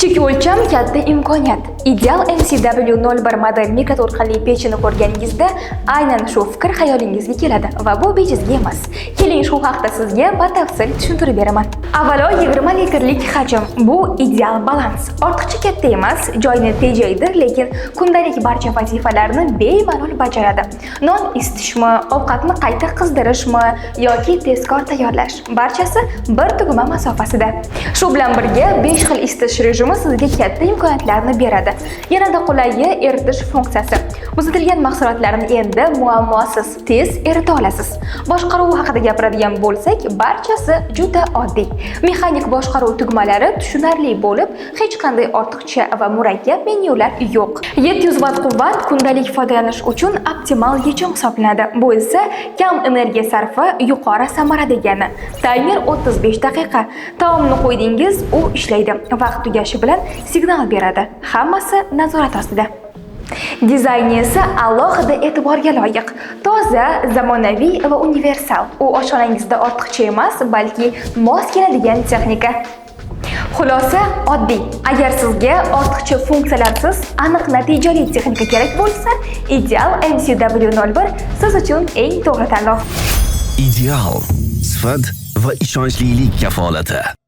Kichik o'lcham, katta imkoniyat. Ideal MCW01 model mikroto'lqinli pechini ko'rganingizda aynan shu fikr xayolingizga keladi va bu bejizga emas. Keling, shu haqda sizga batafsil tushuntirib beraman. Avvalo, 20 litrlik hajm. Bu ideal balans. Ortiqcha katta emas, joyini tejaydi, lekin kundalik barcha vazifalarni bemalol bajaradi. Non isitishmi, ovqatni qayta qizdirishmi yoki tezkor tayyorlash, barchasi bir tugma masofasida. Shu bilan birga 5 xil isitish rejimi sizga katta imkoniyatlarni beradi. Yanada qulay eritish funksiyasi. Muzlatilgan mahsulotlarni endi muammosiz tez erita olasiz. Boshqaruv haqida gapiradigan bo'lsak, barchasi juda oddiy. Mexanik boshqaruv tugmalari tushunarli bo'lib, hech qanday ortiqcha va murakkab menyular yo'q. 700 Watt quvvat kundalik foydalanish uchun optimal yechim hisoblanadi. Bu esa kam energiya sarfi, yuqori samara degani. Taymer 35 daqiqa. Taomni qo'ydingiz, u ishlaydi. Vaqt tugashi bilan signal beradi. Hammasi nazorat ostida. Dizayni esa alohida e'tiborga loyiq. Toza, zamonaviy va universal. U oshxonangizda ortiqcha emas, balki mos keladigan texnika. Xulosa oddiy. Agar sizga ortiqcha funksiyalarsiz, aniq natijali texnika kerak bo'lsa, Ideal MCW01 siz uchun eng to'g'ri tanlov. Ideal sifat va ishonchlilik kafolati.